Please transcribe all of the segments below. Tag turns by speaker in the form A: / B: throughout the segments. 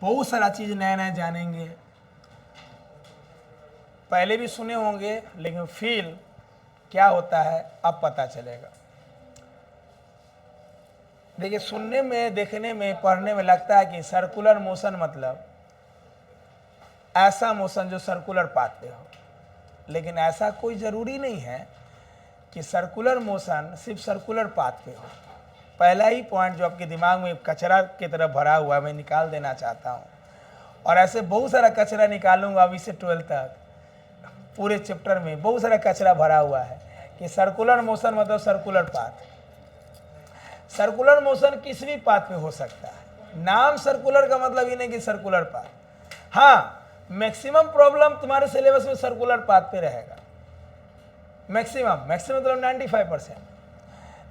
A: बहुत सारा चीज नया नया जानेंगे। पहले भी सुने होंगे लेकिन फील क्या होता है अब पता चलेगा। देखिए, सुनने में, देखने में, पढ़ने में लगता है कि सर्कुलर मोशन मतलब ऐसा मोशन जो सर्कुलर पाथ पे हो, लेकिन ऐसा कोई ज़रूरी नहीं है कि सर्कुलर मोशन सिर्फ सर्कुलर पाथ पे हो। पहला ही पॉइंट जो आपके दिमाग में कचरा की तरह भरा हुआ है, मैं निकाल देना चाहता हूँ, और ऐसे बहुत सारा कचरा निकालूंगा अभी से 12 तक। पूरे चैप्टर में बहुत सारा कचरा भरा हुआ है कि सर्कुलर मोशन मतलब सर्कुलर पाथ। सर्कुलर मोशन किसी भी पाथ पे हो सकता है। नाम सर्कुलर का मतलब ये नहीं कि सर्कुलर पाथ। हाँ, मैक्सिमम प्रॉब्लम तुम्हारे सिलेबस में सर्कुलर पाथ पे रहेगा, मैक्सिमम मतलब 95%।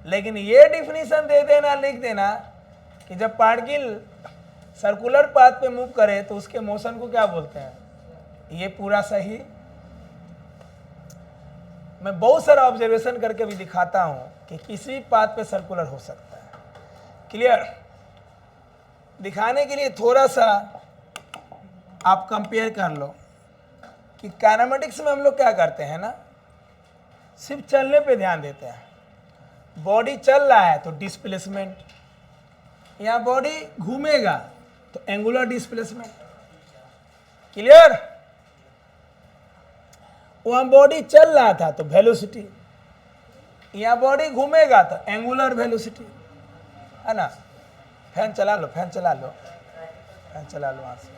A: लेकिन ये डिफिनीशन दे देना, लिख देना कि जब पार्टिकल सर्कुलर पाथ पे मूव करे तो उसके मोशन को क्या बोलते हैं, ये पूरा सही। मैं बहुत सारा ऑब्जर्वेशन करके भी दिखाता हूं कि किसी भी पाथ पे सर्कुलर हो सकता है। क्लियर? दिखाने के लिए थोड़ा सा आप कंपेयर कर लो कि काइनेमेटिक्स में हम लोग क्या करते हैं ना, सिर्फ चलने पे ध्यान देते हैं। बॉडी चल रहा है तो डिस्प्लेसमेंट, यहाँ बॉडी घूमेगा तो एंगुलर डिस्प्लेसमेंट। क्लियर? वहाँ बॉडी चल रहा था तो वेलोसिटी, यहाँ बॉडी घूमेगा तो एंगुलर वेलोसिटी, है ना। फैन चला लो, फैन चला लो, फैन चला लो वहाँ से।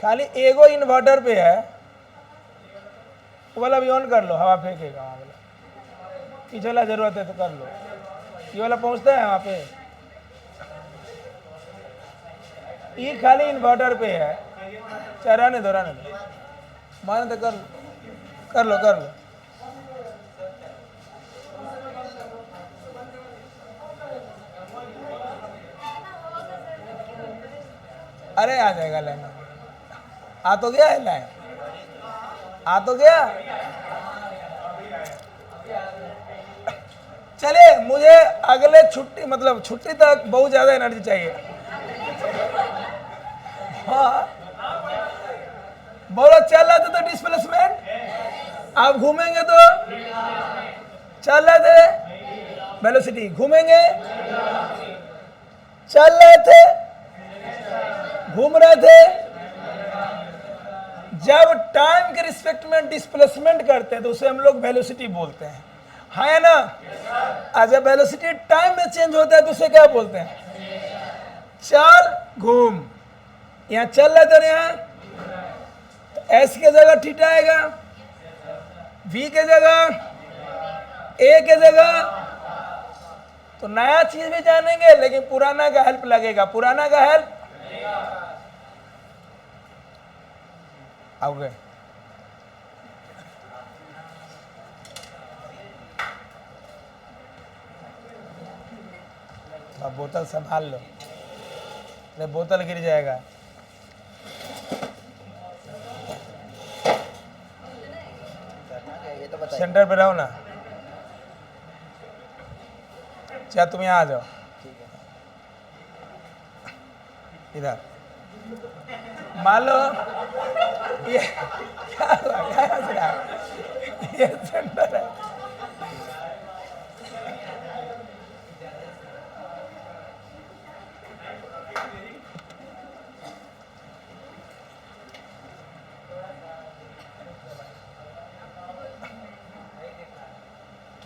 A: खाली एगो इन्वर्टर पे है, वो वाला भी ऑन कर लो, हवा फेंकेगा वहाँ वाला। पीछे वाला जरूरत है तो कर लो, ये वाला पहुँचता है वहाँ पे। ये खाली इन्वर्टर पे है, चाहे रहने दो, माने तो कर लो। अरे आ जाएगा लाइन, आ तो गया है लाइन, आ तो गया। चलिए, मुझे अगले छुट्टी मतलब छुट्टी तक बहुत ज्यादा एनर्जी चाहिए। हाँ, बोलो चल रहे थे तो डिस्प्लेसमेंट, आप घूमेंगे तो चल रहे थे वेलोसिटी, घूमेंगे चल रहे थे, घूम रहे थे। जब टाइम के रिस्पेक्ट में डिस्प्लेसमेंट करते हैं तो उसे हम लोग वेलोसिटी बोलते हैं, है ना। आज जब वेलोसिटी टाइम में चेंज होता है तो उसे क्या बोलते हैं, चल घूम। यहाँ चल रहे थे, यहाँ एस के जगह थीटा आएगा, वी के जगह ए के जगह। तो नया चीज भी जानेंगे लेकिन पुराना का हेल्प लगेगा, पुराना का हेल्प आओगे। अब बोतल संभाल लो, नहीं बोतल गिर जाएगा। सेंटर पे रहो ना, क्या तुम यहाँ आ जाओ इधर। मान लो ये क्या हुआ, ये सेंटर है।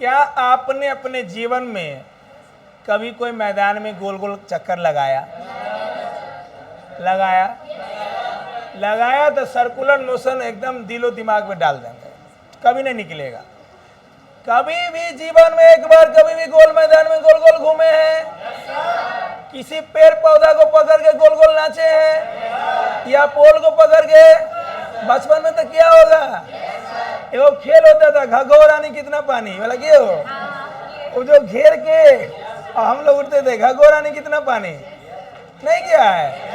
A: क्या आपने अपने जीवन में कभी कोई मैदान में गोल गोल चक्कर लगाया तो सर्कुलर मोशन एकदम दिलो दिमाग में डाल देंगे, कभी नहीं निकलेगा। कभी भी जीवन में एक बार कभी भी गोल मैदान में गोल गोल घूमे हैं, किसी पेड़ पौधा को पकड़ के गोल गोल नाचे हैं, या पोल को पकड़ के। बचपन में तो क्या होगा, वो खेल होता था घगो रानी कितना पानी वाला, क्या हो वो जो घेर के और हम लोग उठते थे घगो रानी कितना पानी, नहीं क्या है।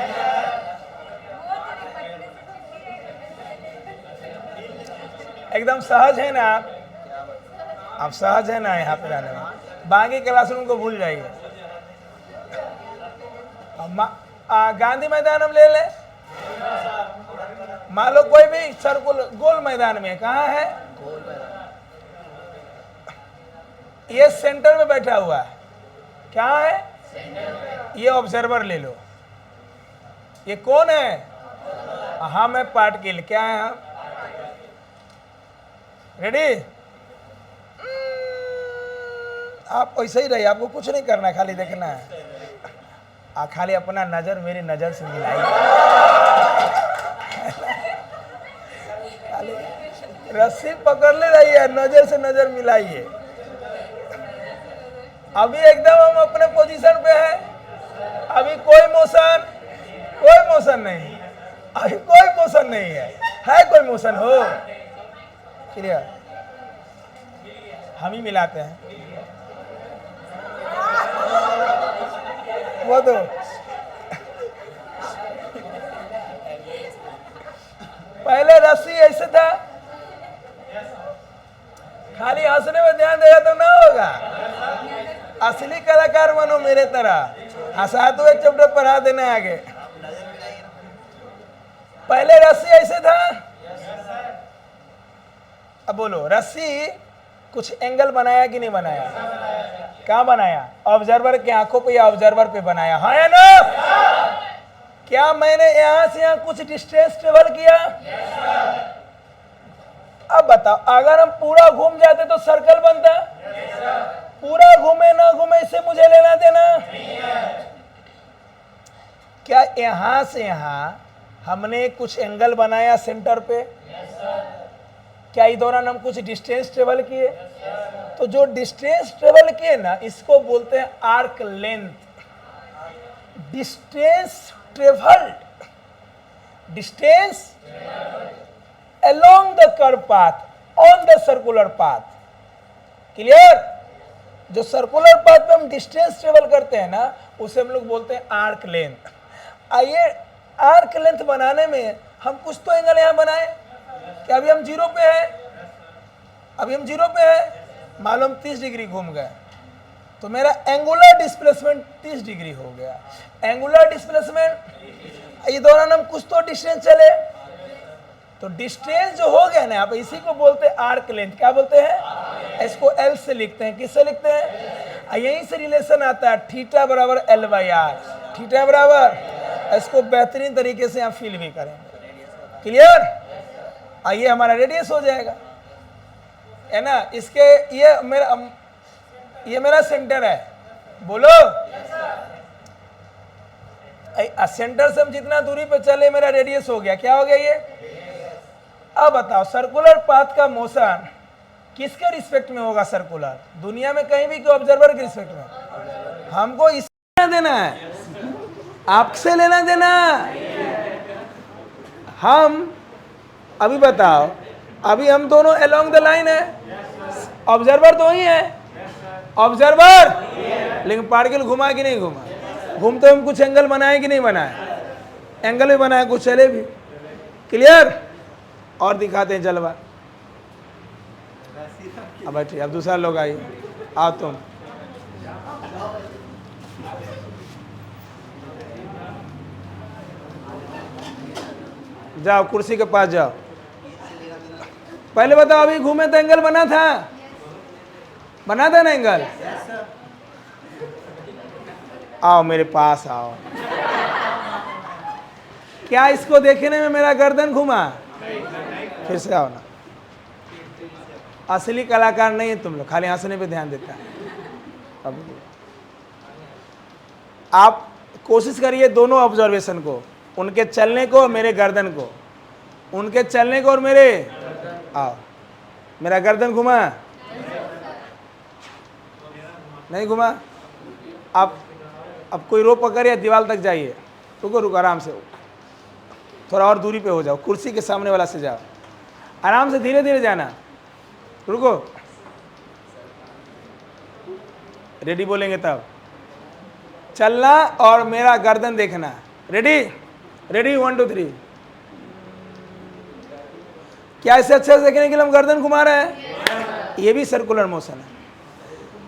A: एकदम सहज है ना आप। आप सहज है ना यहाँ पे रहने में, बाकी क्लासरूम को भूल जाइए। गांधी मैदान हम ले लें, मान लो कोई भी सर्कुल गोल मैदान में, कहाँ है ये, सेंटर में बैठा हुआ है, क्या है ये, ऑब्जर्वर ले लो, ये कौन है, हम है पार्टिकल, क्या है हम, रेडी, आप ऐसे ही रहिए, आपको कुछ नहीं करना है, खाली देखना है, खाली अपना नजर मेरी नजर से मिलाइए, खाली रस्सी पकड़ ले रही है, नजर से नजर मिलाइए। अभी एकदम हम अपने पोजीशन पे है, अभी कोई मोशन नहीं, अभी कोई मोशन नहीं है कोई मोशन हो, क्लियर, हम ही मिलाते हैं वो तो पहले रस्सी ऐसे था, खाली हंसने में ध्यान देगा तो ना होगा, असली कलाकार बनो मेरे तरह, हंसा तो एक चैप्टर पढ़ा देना आगे। पहले रस्सी ऐसे था, अब बोलो रस्सी कुछ एंगल बनाया कि नहीं बनाया, क्या बनाया, ऑब्जर्वर के आंखों पे या ऑब्जर्वर पे बनाया, हाँ या ना, क्या मैंने यहां से यहां कुछ डिस्टेंस ट्रेवल किया, अब बताओ अगर हम पूरा घूम जाते तो सर्कल बनता, पूरा घूमे ना घूमे इससे मुझे लेना देना, क्या यहां से यहां हमने कुछ एंगल बनाया सेंटर पे, क्या इस दौरान हम कुछ डिस्टेंस ट्रेवल किए, तो जो डिस्टेंस ट्रेवल किए ना इसको बोलते हैं arc length, distance travelled, distance along the curve path on the circular path, clear, जो सर्कुलर पाथ पे हम डिस्टेंस ट्रेवल करते हैं ना उसे हम लोग बोलते हैं आर्क लेंथ। आइए आर्क लेंथ बनाने में हम कुछ तो एंगल यहां बनाए, कि अभी हम जीरो पे है, अभी हम जीरो पे है, मालूम 30 डिग्री घूम गए तो मेरा एंगुलर डिस्प्लेसमेंट 30 डिग्री हो गया, एंगुलर डिस्प्लेसमेंट, ये दौरान हम कुछ तो डिस्टेंस चले, तो डिस्टेंस जो हो गया ना आप इसी को बोलते हैं आर्क लेंथ, क्या बोलते हैं, इसको एल से लिखते हैं, किससे लिखते हैं, यहीं से रिलेशन आता है, थीटा बराबर एल बाई आर, थीटा बराबर, इसको बेहतरीन तरीके से आप फील भी करेंगे, क्लियर, आइए हमारा रेडियस हो जाएगा, है ना, इसके ये मेरा सेंटर है, बोलो, सेंटर से हम जितना दूरी पे चले मेरा रेडियस हो गया, क्या हो गया ये, अब बताओ सर्कुलर पाथ का मोशन किसके रिस्पेक्ट में होगा, सर्कुलर, दुनिया में कहीं भी, कि ऑब्जर्वर के रिस्पेक्ट में, हमको इससे लेना देना है, आपसे लेना देना, हम अभी बताओ, अभी हम दोनों अलोंग द लाइन है, ऑब्जर्वर तो ही है, ऑब्जर्वर, लेकिन पार्टिकल घुमा कि नहीं घुमा, घूमते हम कुछ एंगल बनाए कि नहीं बनाए, एंगल भी बनाए, कुछ चले भी, क्लियर, और दिखाते हैं जलवा, अब बैठिए, अब दूसरा लोग आइए, आओ तुम, जाओ कुर्सी के पास जाओ, पहले बताओ अभी घूमे तो एंगल बना था ना एंगल, आओ मेरे पास आओ, क्या इसको देखने में मेरा गर्दन घुमा, फिर से आओ ना, असली कलाकार नहीं है तुम लोग, खाली हंसने पे ध्यान देता है, अब आप कोशिश करिए दोनों ऑब्जर्वेशन को, उनके चलने को, मेरे गर्दन को, उनके चलने को और मेरे, आओ, मेरा गर्दन घुमा, नहीं घुमा, अब कोई रो पकड़ या दीवार तक जाइए, रुको आराम से, थोड़ा और दूरी पे हो जाओ, कुर्सी के सामने वाला से जाओ, आराम से धीरे धीरे जाना, रुको, रेडी बोलेंगे तब चलना और मेरा गर्दन देखना, रेडी, 1 2 3, क्या इसे अच्छे से देखने के लिए हम गर्दन घुमा रहे हैं, ये भी सर्कुलर मोशन है।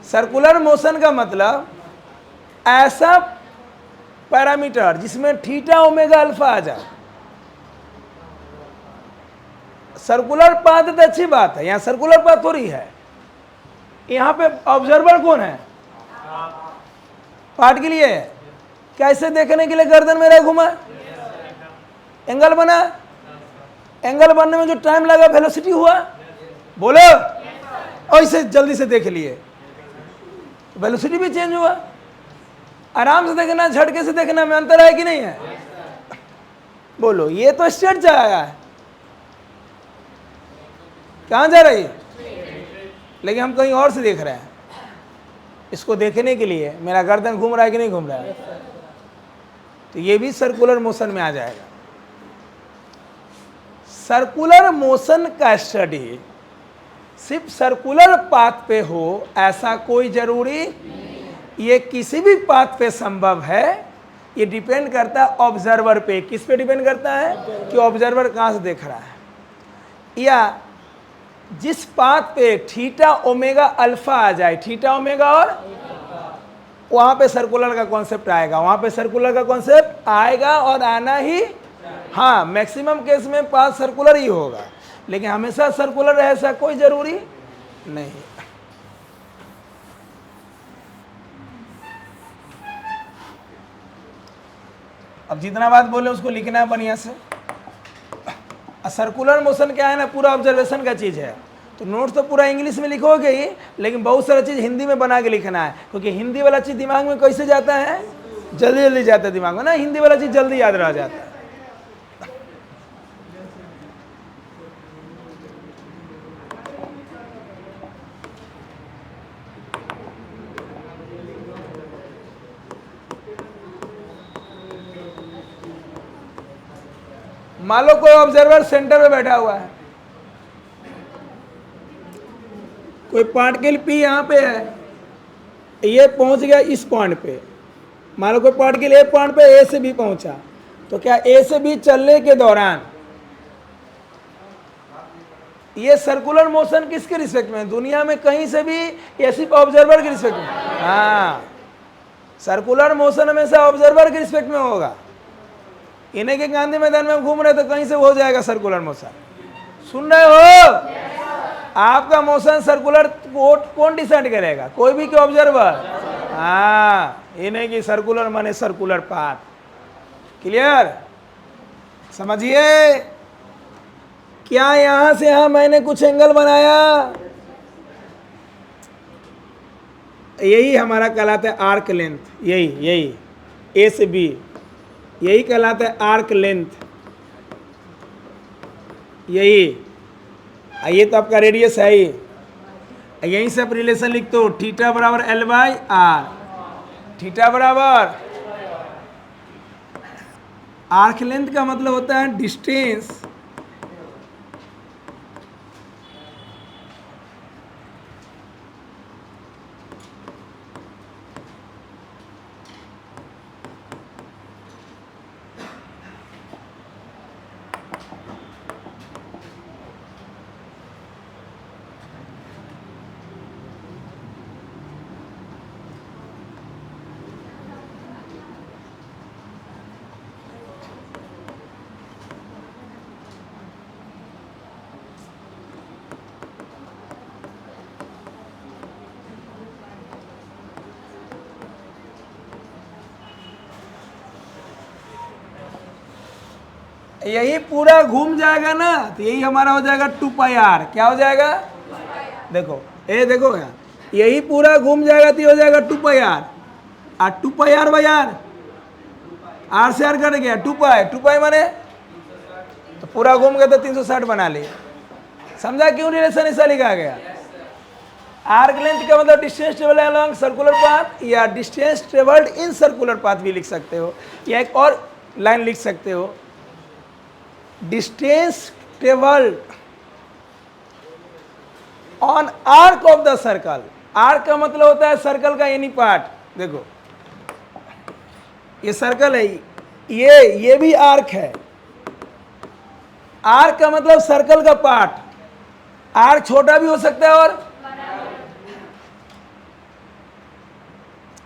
A: सर्कुलर मोशन का मतलब ऐसा पैरामीटर जिसमें थीटा ओमेगा अल्फा आ जाए। सर्कुलर पाथ तो अच्छी बात है, यहाँ सर्कुलर पाथ थोड़ी है। यहाँ पे ऑब्जर्वर कौन है? पार्ट के लिए है। कैसे देखने के लिए गर्दन मेरा घुमा, एंगल बना, एंगल बनने में जो टाइम लगा वेलोसिटी हुआ, बोलो, और इसे जल्दी से देख लिए, वेलोसिटी भी चेंज हुआ। आराम से देखना, झटके से देखना में अंतर है कि नहीं है? बोलो, ये तो स्ट्रेट जाएगा है, कहाँ जा रही है? लेकिन हम कहीं और से देख रहे हैं। इसको देखने के लिए मेरा गर्दन घूम रहा है कि नहीं घूम रहा है, तो ये भी सर्कुलर मोशन में आ जाएगा। सर्कुलर मोशन का स्टडी सिर्फ सर्कुलर पाथ पे हो ऐसा कोई जरूरी, ये किसी भी पाथ पे संभव है। ये डिपेंड करता है ऑब्जर्वर पे। किस पे डिपेंड करता है? कि ऑब्जर्वर कहाँ से देख रहा है, या जिस पाथ पे थीटा ओमेगा अल्फा आ जाए, थीटा ओमेगा, और वहां पे सर्कुलर का कॉन्सेप्ट आएगा, वहां पे सर्कुलर का कॉन्सेप्ट आएगा और आना ही, हाँ मैक्सिमम केस में पाथ सर्कुलर ही होगा, लेकिन हमेशा सर्कुलर रहे ऐसा कोई जरूरी नहीं। अब जितना बात बोले उसको लिखना है बढ़िया से। सर्कुलर मोशन क्या है ना, पूरा ऑब्जर्वेशन का चीज़ है, तो नोट्स तो पूरा इंग्लिश में लिखोगे ही, लेकिन बहुत सारा चीज़ हिंदी में बना के लिखना है, क्योंकि हिंदी वाला चीज़ दिमाग में कैसे जाता है, जल्दी जल्दी जाता है दिमाग में ना, हिंदी वाला चीज़ जल्दी याद रह जाता है। मान लो कोई ऑब्जर्वर सेंटर में बैठा हुआ है, कोई पार्टिकल पी यहाँ पे है, ये पहुंच गया इस पॉइंट पे। मान लो कोई पार्टिकल ए पॉइंट पे ए से बी पहुंचा, तो क्या ए से बी चलने के दौरान ये सर्कुलर मोशन किसके रिस्पेक्ट में? दुनिया में कहीं से भी, ये सिर्फ ऑब्जर्वर के रिस्पेक्ट में। हाँ, सर्कुलर मोशन हमेशा ऑब्जर्वर के रिस्पेक्ट में होगा। इन्हें के गांधी मैदान में घूम रहे तो कहीं से हो जाएगा सर्कुलर मोशन। सुन रहे हो? आपका मोशन सर्कुलर कौन डिसाइड करेगा? कोई भी के ऑब्जर्वर। हाँ, इन्हें की सर्कुलर माने सर्कुलर पाथ। क्लियर? समझिए, क्या यहां से यहां मैंने कुछ एंगल बनाया, यही हमारा कहलाता है आर्क लेंथ। यही ए से बी, यही कहलाता है आर्क लेंथ। यही, ये तो आपका रेडियस है ही। यहीं से आप रिलेशन लिखते हो, थीटा बराबर एल बाई आर। थीटा बराबर, आर्क लेंथ का मतलब होता है डिस्टेंस यही पूरा घूम जाएगा ना, तो यही हमारा हो जाएगा 2 पाई आर। क्या हो जाएगा? देखो, ये देखो यहाँ, यही पूरा घूम जाएगा तो ये हो जाएगा 2 पाई आर। और 2 पाई आर बाई आर, आर से आर कट गया, 2 पाई माने तो पूरा घूम गया तो 360 बना लिया। समझा क्यों रिलेशन ऐसा लिखा गया? आर्क लेंथ का मतलब distance travelled along circular path, या distance travelled in circular path भी लिख सकते हो, या एक और लाइन लिख सकते हो, distance travelled on arc of the circle. Arc का मतलब होता है सर्कल का एनी पार्ट। देखो, ये सर्कल है, ये भी आर्क है। आर्क का मतलब सर्कल का पार्ट। आर्क छोटा भी हो सकता है और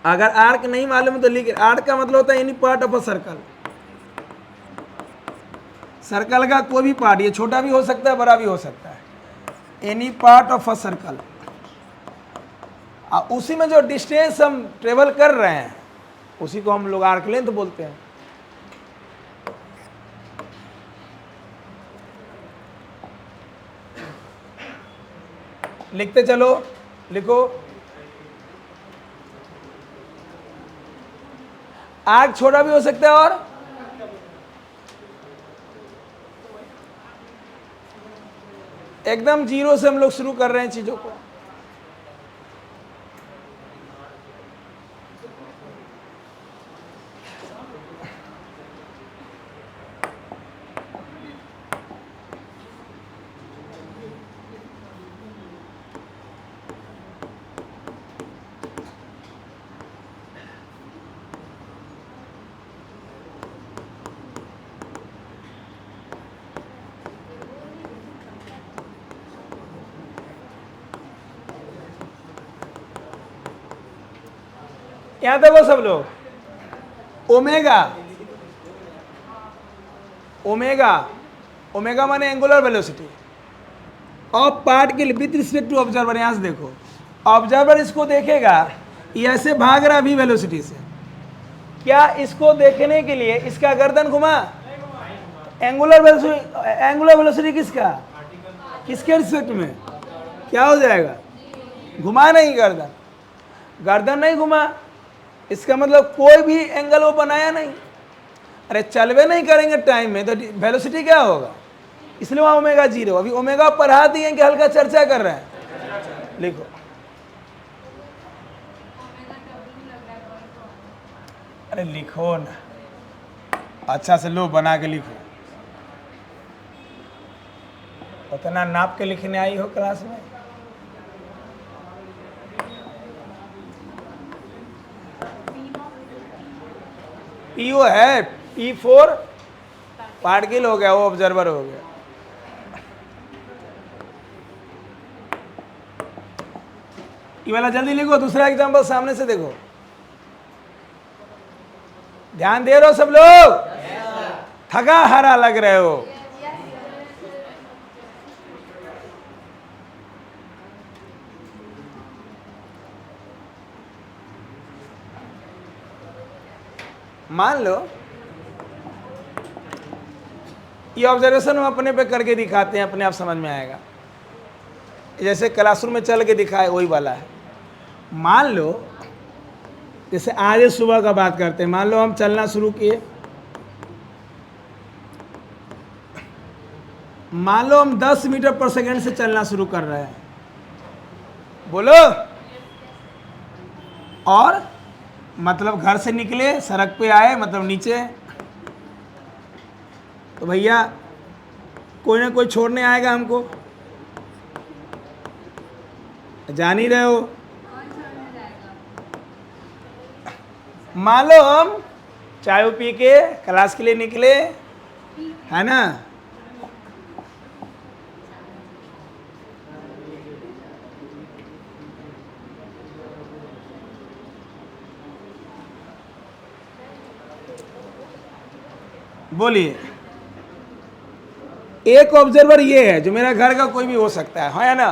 A: अगर आर्क नहीं मालूम तो लिख, आर्क का मतलब होता है any part of a circle. Circle का कोई भी पार्ट, ये छोटा भी हो सकता है बड़ा भी हो सकता है, any part of a circle. उसी में जो डिस्टेंस हम ट्रेवल कर रहे हैं उसी को हम लोग आर्क लेंथ बोलते हैं। लिखते चलो, लिखो। आर्क छोटा भी हो सकता है और एकदम जीरो से हम लोग शुरू कर रहे हैं चीजों को। यहां देखो सब लोग, ओमेगा, ओमेगा, ओमेगा माने angular velocity of particle with respect to observer. यहां से देखो, ऑब्जर्वर इसको देखेगा, ये ऐसे भाग रहा भी वेलोसिटी से, क्या इसको देखने के लिए इसका गर्दन घुमा? एंगुलर वेलोसिटी किसका, किसके रिस्पेक्ट में क्या हो जाएगा? घुमा नहीं गर्दन, गर्दन नहीं घुमा, इसका मतलब कोई भी एंगल वो बनाया नहीं। अरे चलवे नहीं करेंगे टाइम में तो वेलोसिटी क्या होगा? इसलिए वहां ओमेगा जीरो। अभी ओमेगा पढ़ा दिए कि हल्का चर्चा कर रहे हैं, लिखो। अरे लिखो ना, अच्छा से लो, बना के लिखो। उतना नाप के लिखने आई हो क्लास में? पीओ है, P4 पार्टिकल हो गया, वो ऑब्जर्वर हो गया। ये वाला जल्दी लिखो, दूसरा एग्जांपल सामने से देखो। ध्यान दे रहे हो सब लोग? थका हारा लग रहे हो। मान लो ये ऑब्जर्वेशन हम अपने पे करके दिखाते हैं, अपने आप समझ में आएगा। जैसे क्लासरूम में चल के दिखाए वही वाला है। मान लो जैसे आज सुबह का बात करते हैं, मान लो हम चलना शुरू किए, मान लो हम 10 मीटर पर सेकंड से चलना शुरू कर रहे हैं, बोलो। और मतलब घर से निकले, सड़क पे आए, मतलब नीचे, तो भैया कोई ना कोई छोड़ने आएगा हमको, जान ही रहे हो। मान लो हम चाय पी के क्लास के लिए निकले, है ना, बोलिए। एक ऑब्जर्वर ये है जो मेरा घर का कोई भी हो सकता है ना?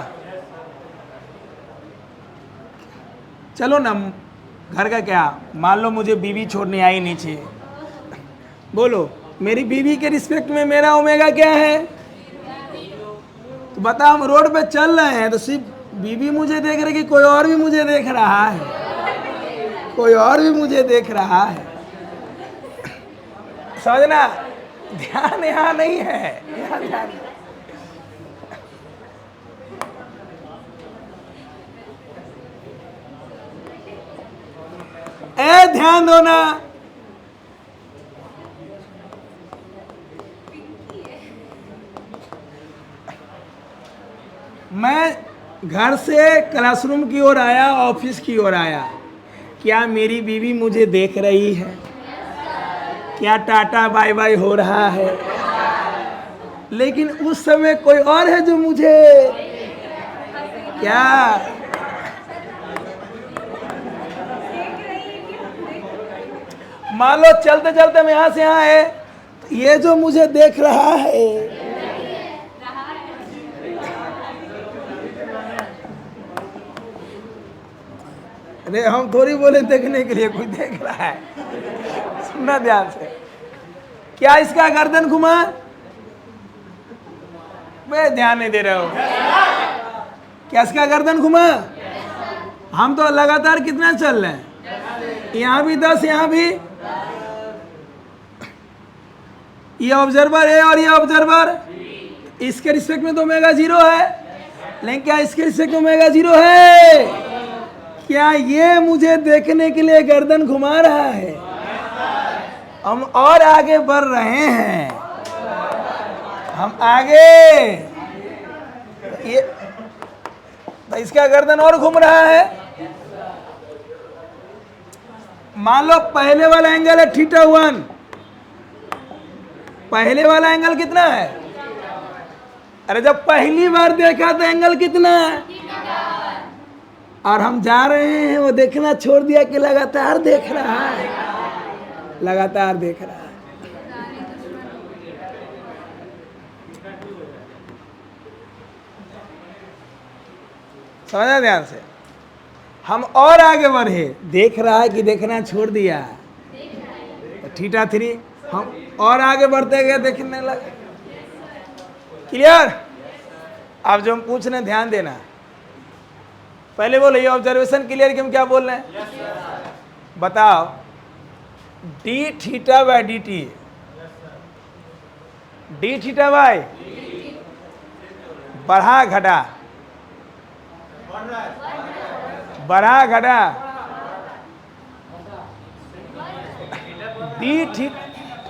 A: चलो ना, घर का क्या, मान लो मुझे बीवी छोड़ने आई नीचे, बोलो मेरी बीवी के रिस्पेक्ट में मेरा ओमेगा क्या है? तो बताओ, हम रोड पे चल रहे हैं तो सिर्फ बीवी मुझे देख रही कि कोई और भी मुझे देख रहा है? कोई और भी मुझे देख रहा है, समझना। ध्यान यहाँ नहीं है, यहाँ ध्यान। ध्यान दो ना, मैं घर से क्लासरूम की ओर आया, ऑफिस की ओर आया, क्या मेरी बीवी मुझे देख रही है? क्या टाटा बाय बाय हो रहा है? लेकिन उस समय कोई और है जो मुझे क्या मान लो चलते चलते मैं यहां से यहां है, तो ये जो मुझे देख रहा है, अरे हम थोड़ी बोले देखने के लिए, कोई देख रहा है। सुनना ध्यान से, क्या इसका गर्दन घुमा? मैं ध्यान नहीं दे रहे हो। क्या इसका गर्दन घुमा? हम तो लगातार कितना चल रहे हैं, यहां भी 10, यहां भी। ये ऑब्जर्वर है और ये ऑब्जर्वर, इसके रिस्पेक्ट में तो ओमेगा 0 है, लेकिन क्या इसके रिस्पेक्ट में ओमेगा 0 है? क्या ये मुझे देखने के लिए गर्दन घुमा रहा है? हम और आगे बढ़ रहे हैं, हम आगे, ये तो इसका गर्दन और घूम रहा है। मान लो पहले वाला एंगल है θ1, पहले वाला एंगल कितना है? अरे जब पहली बार देखा तो एंगल कितना है? और हम जा रहे हैं, वो देखना छोड़ दिया कि लगातार देख रहा है, लगातार देख रहा है। समझा ध्यान से? हम और आगे बढ़े, देख रहा है कि देखना छोड़ दिया, θ3 हम और आगे बढ़ते गए, देखने लगे। क्लियर? अब जो हम पूछ रहे हैं ध्यान देना। पहले बोलो ये ऑब्जर्वेशन क्लियर कि हम क्या बोल रहे हैं? बताओ, dθ bye dt, dθ bye बढ़ा घटा, बढ़ा घटा,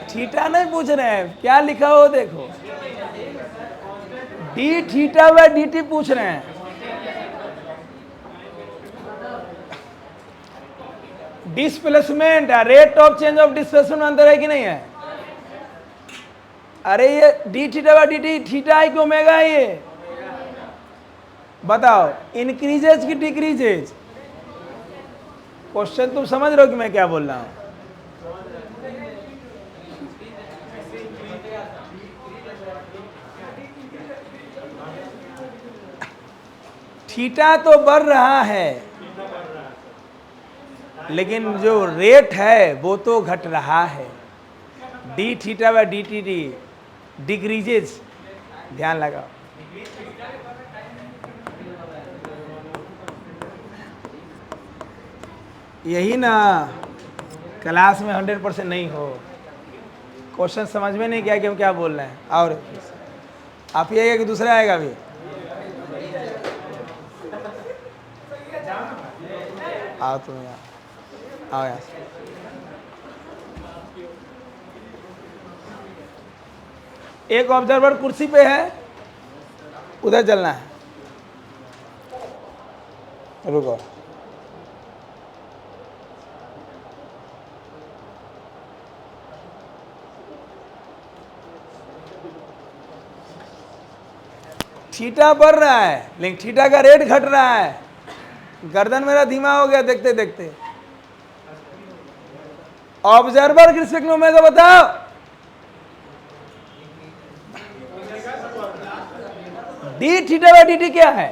A: थीटा नहीं पूछ रहे हैं, क्या लिखा हो देखो, dθ बाय dt पूछ रहे हैं। Displacement, rate of change of displacement अंतर है कि नहीं है? अरे ये dθ बाय dt थीटा है कि ओमेगा है? ये बताओ, इंक्रीजेज की डिक्रीजेज? क्वेश्चन तुम समझ रहे हो कि मैं क्या बोल रहा हूं? थीटा तो बढ़ रहा है, लेकिन जो रेट है वो तो घट रहा है। dθ बाय dt डिक्रीजेज, ध्यान लगाओ। यही ना क्लास में 100% नहीं हो, क्वेश्चन समझ में नहीं क्या कि हम क्या बोल रहे हैं। और आप ही आएगा कि दूसरा आएगा? अभी आओ तुम यहाँ, आओ यहाँ से। एक ऑब्जर्वर कुर्सी पे है, उधर चलना है। रुको, थीटा बढ़ रहा है, लेकिन थीटा का रेट घट रहा है। गर्दन मेरा धीमा हो गया देखते देखते। ऑब्जर्वर के रिस्पेक्ट में ओमेगा बताओ। dθ बाय dt क्या है?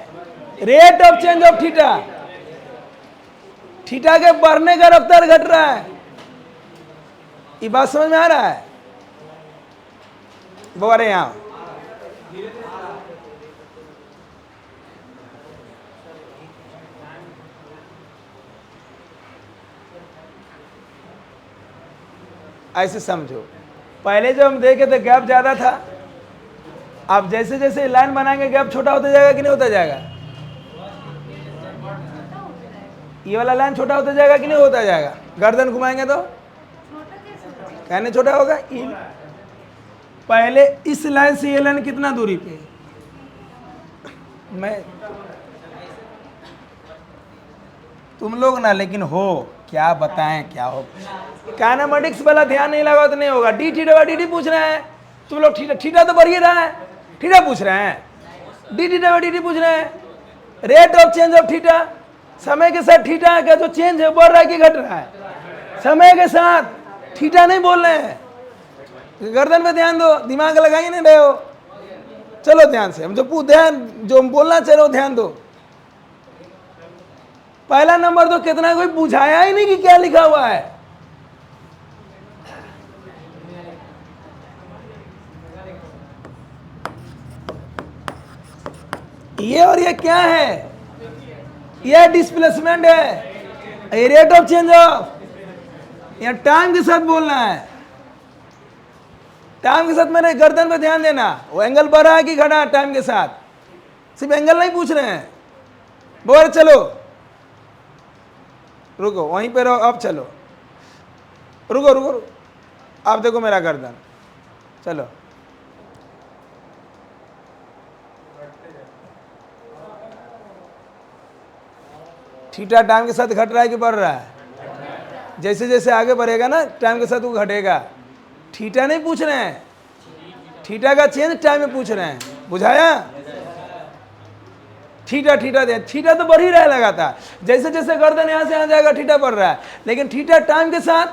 A: Rate of change of theta. Theta के बढ़ने का रफ्तार घट रहा है। ये बात समझ में आ रहा है? बोल रहे यहां ऐसे समझो। पहले जब हम देखे थे गैप ज्यादा था, अब जैसे जैसे लाइन बनाएंगे गैप छोटा होता जाएगा कि नहीं होता जाएगा? ये वाला लाइन छोटा होता जाएगा कि नहीं होता जाएगा? गर्दन घुमाएंगे तो कहने छोटा होगा। पहले इस लाइन से ये लाइन कितना दूरी पे? मैं तुम लोग ना, लेकिन हो क्या बताएं क्या हो। काइनेमेटिक्स वाला ध्यान नहीं लगा तो नहीं होगा। dθ बाय dt पूछ रहे हैं तुम लोग। थीटा तो बढ़ ही रहा है, थीटा पूछ रहे हैं। dθ बाय dt पूछ रहे हैं। Rate of change of theta, समय के साथ थीटा का जो चेंज है बढ़ रहा है कि घट रहा है? समय के साथ। थीटा नहीं बोल रहे हैं, गर्दन पे ध्यान दो, दिमाग लगा ही नहीं रहे हो। चलो ध्यान से, हम जो हम बोलना चाह रहे हो ध्यान दो। पहला नंबर तो कितना कोई बुझाया ही नहीं कि क्या लिखा हुआ है। ये और ये क्या है? ये डिस्प्लेसमेंट है, ये रेट ऑफ चेंज ऑफ। यहां टाइम के साथ बोलना है, टाइम के साथ मेरे गर्दन पे ध्यान देना। वो एंगल बढ़ा है कि घटा, टाइम के साथ। सिर्फ एंगल नहीं पूछ रहे हैं। बोल चलो, रुको वहीं पे रहो, अब चलो, रुको रुको रुको, आप देखो मेरा गर्दन, चलो। थीटा टाइम के साथ घट रहा है कि बढ़ रहा है? जैसे जैसे आगे बढ़ेगा ना टाइम के साथ वो घटेगा। थीटा नहीं पूछ रहे हैं, थीटा का चेंज टाइम में पूछ रहे हैं। बुझाया? थीटा थीटा दे, थीटा तो बढ़ ही रहा लगातार। जैसे जैसे गर्दन यहां से यहां जाएगा थीटा बढ़ रहा है, लेकिन थीटा टाइम के साथ,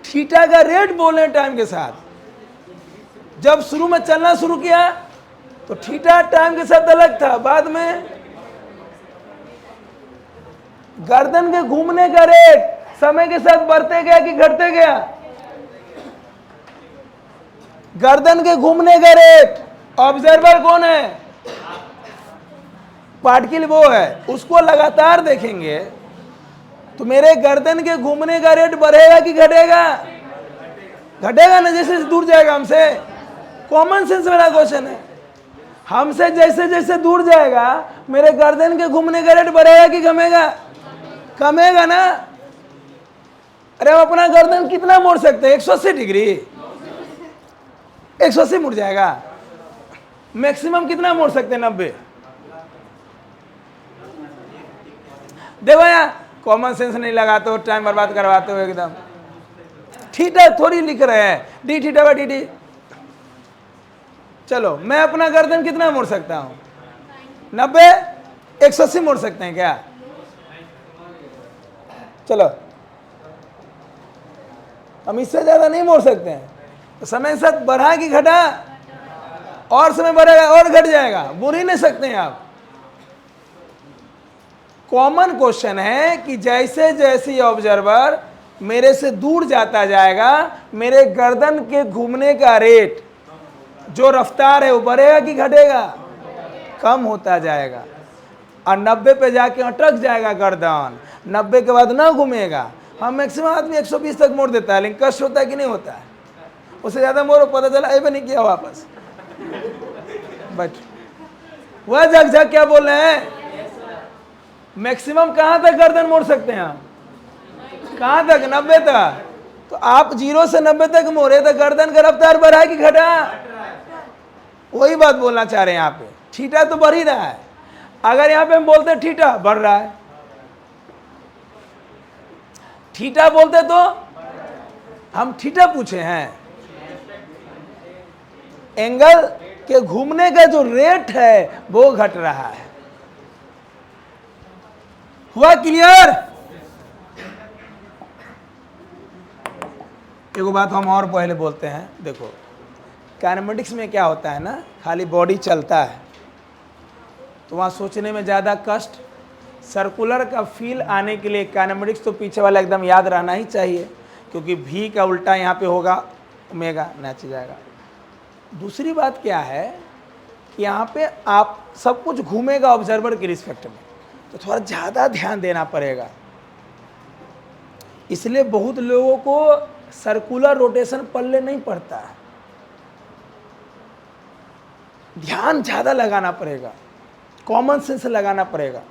A: थीटा का रेट बोले टाइम के साथ। जब शुरू में चलना शुरू किया तो थीटा टाइम के साथ अलग था, बाद में गर्दन के घूमने का रेट समय के साथ बढ़ते गया कि घटते गया? गर्दन के घूमने का रेट, ऑब्जर्वर कौन है? पार्टिकल वो है, उसको लगातार देखेंगे तो मेरे गर्दन के घूमने का रेट बढ़ेगा कि घटेगा? घटेगा ना, जैसे दूर जाएगा हमसे। कॉमन सेंस वाला क्वेश्चन है। हमसे जैसे जैसे दूर जाएगा मेरे गर्दन के घूमने का रेट बढ़ेगा कि कमेगा? कमेगा ना। अरे हम अपना गर्दन कितना मोड़ सकते हैं? 180 डिग्री, 180 मुड़ जाएगा। मैक्सिमम कितना मोड़ सकते हैं? 90। देखो यार, कॉमन सेंस नहीं लगाते हो, टाइम बर्बाद करवाते हो एकदम। थीटा थोड़ी लिख रहे हैं, D theta by D T. चलो, मैं अपना गर्दन कितना मोड़ सकता हूं? 90, 180 मोड़ सकते हैं क्या? चलो, हम इससे ज्यादा नहीं मोड़ सकते हैं। तो समय के साथ बढ़ा कि घटा? और समय बढ़ेगा और घट जाएगा, बोल ही नहीं सकते हैं आप। कॉमन क्वेश्चन है कि जैसे जैसे ऑब्जर्वर मेरे से दूर जाता जाएगा मेरे गर्दन के घूमने का रेट, जो रफ्तार है वो बढ़ेगा कि घटेगा? कम होता जाएगा। और 90 पे जाके अटक जाएगा गर्दन, 90 के बाद ना घूमेगा। हम मैक्सिमम आदमी 120 तक मोड़ देता है, लेकिन कष्ट होता है कि नहीं होता है? उससे ज़्यादा मोड़ो, पता चला ये भी नहीं किया वापस। बट वह झकझक क्या बोल रहे हैं? मैक्सिमम कहाँ तक गर्दन मोड़ सकते हैं हम? कहाँ तक? 90 तक। तो आप 0 से 90 तक मोड़े तो गर्दन का रफ्तार बढ़ा कि घटा? वही बात बोलना चाह रहे हैं यहाँ पे। थीटा तो बढ़ ही रहा है। अगर यहाँ पे हम बोलते थीटा बढ़ रहा है, थीटा बोलते तो हम थीटा पूछे हैं, एंगल के घूमने का जो रेट है वो घट रहा है। हुआ क्लियर? एक बात हम और पहले बोलते हैं, देखो काइनेमेटिक्स में क्या होता है ना, खाली बॉडी चलता है तो वहाँ सोचने में ज़्यादा कष्ट। सर्कुलर का फील आने के लिए काइनेमेटिक्स तो पीछे वाला एकदम याद रहना ही चाहिए, क्योंकि भी का उल्टा यहाँ पे होगा ओमेगा, नीचे जाएगा। दूसरी बात क्या है कि यहाँ पे आप सब कुछ घूमेगा ऑब्जर्वर के रिस्पेक्ट में, तो थोड़ा ज़्यादा ध्यान देना पड़ेगा। इसलिए बहुत लोगों को सर्कुलर रोटेशन पल्ले नहीं पड़ता है, ध्यान ज़्यादा लगाना पड़ेगा, कॉमन सेंस लगाना पड़ेगा।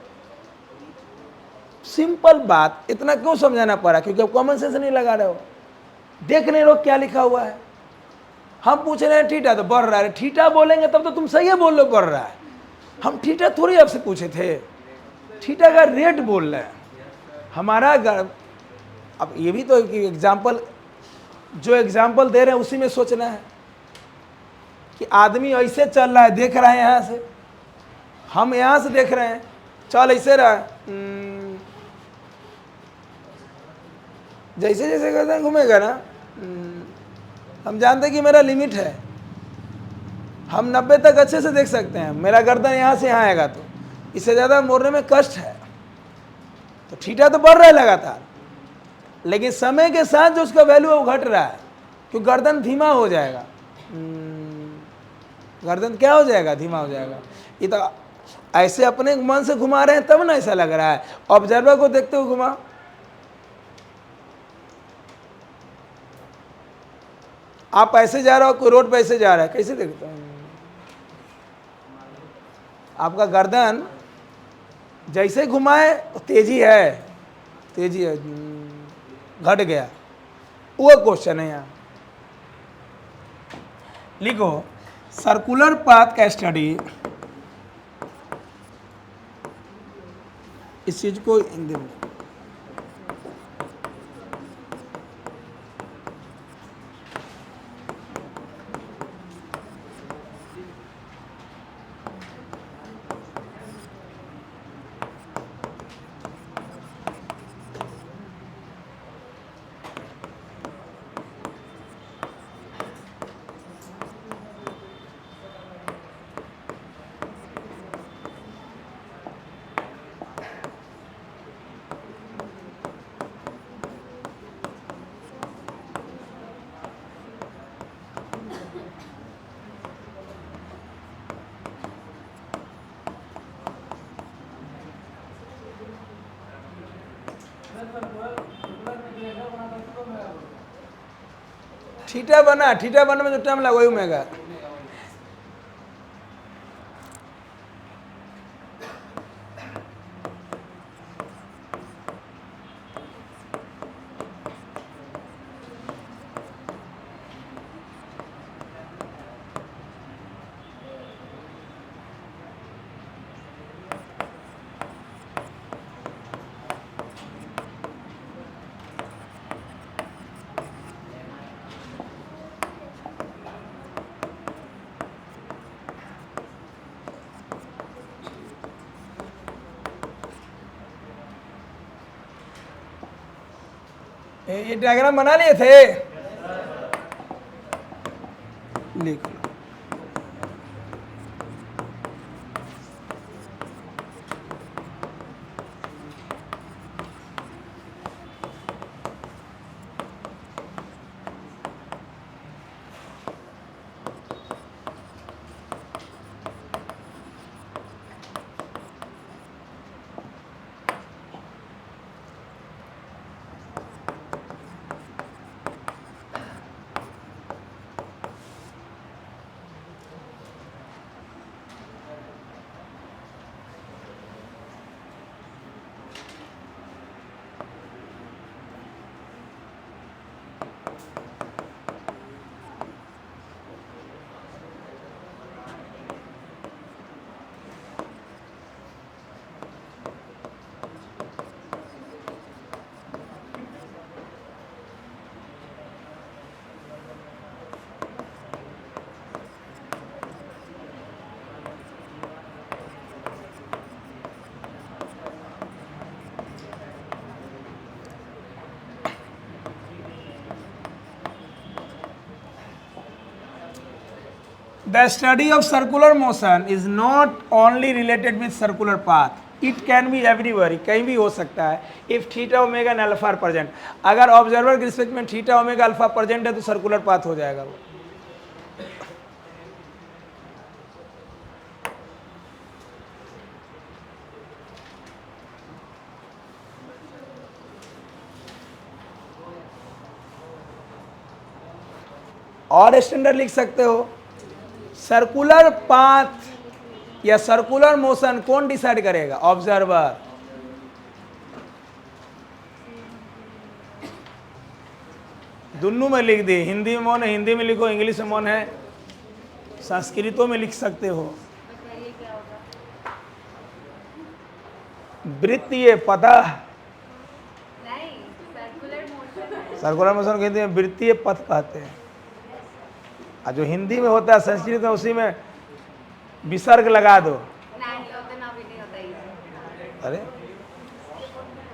A: सिंपल बात, इतना क्यों समझाना पड़ा? क्योंकि आप कॉमन सेंस नहीं लगा रहे हो, देख नहीं रहे क्या लिखा हुआ है। हम पूछ रहे हैं थीटा तो बढ़ रहा है, थीटा बोलेंगे तब तो तुम सही है बोल लो बढ़ रहा है। हम थीटा थोड़ी आपसे पूछे थे, थीटा का रेट बोल रहे हैं हमारा। अब ये भी तो एग्जाम्पल, जो एग्जाम्पल दे रहे हैं उसी में सोचना है कि आदमी ऐसे चल रहा है, देख रहा है यहाँ से, हम यहाँ से देख रहे हैं, चल ऐसे रहा है, जैसे जैसे गर्दन घूमेगा ना, हम जानते हैं कि मेरा लिमिट है, हम 90 तक अच्छे से देख सकते हैं, मेरा गर्दन यहाँ से यहाँ आएगा तो इससे ज़्यादा मोड़ने में कष्ट है। तो थीटा तो बढ़ रहा है लगातार, लेकिन समय के साथ जो उसका वैल्यू है वो घट रहा है, क्योंकि गर्दन धीमा हो जाएगा। गर्दन क्या हो जाएगा? धीमा हो जाएगा। ये तो ऐसे अपने मन से घुमा रहे हैं तब ना ऐसा लग रहा है, ऑब्जर्वर को देखते हुए घुमा। आप ऐसे जा रहे हो, कोई रोड पे ऐसे जा रहा है, कैसे देखते हैं? आपका गर्दन जैसे घुमाए तो तेजी है, तेजी है, घट गया, वो क्वेश्चन है यहाँ। लिखो, सर्कुलर पाथ का स्टडी, इस चीज को हिंदी में थीटा बना, थीटा बनने में जो टाइम लगा वही ओमेगा। ये डायग्राम बना लिए थे, लिख लो। The study of circular motion is not only related with circular path. It can be everywhere, कहीं भी हो सकता है। If theta omega and alpha are present, अगर ऑब्जर्वर के रिस्पेक्ट में थीटा ओमेगा अल्फा प्रेजेंट है तो सर्कुलर पाथ हो जाएगा वो। और स्टैंडर्ड लिख सकते हो, सर्कुलर पाथ या सर्कुलर मोशन कौन डिसाइड करेगा? ऑब्जर्वर। दोनों में लिख दे, हिंदी में मौन है, हिंदी में लिखो, इंग्लिश में मौन है, संस्कृतों में लिख सकते हो। वृत्तीय पता, सर्कुलर मोशन कहते हैं, वृत्तीय पथ कहते हैं। और जो हिंदी में होता है संस्कृत में, उसी में विसर्ग लगा दो। अरे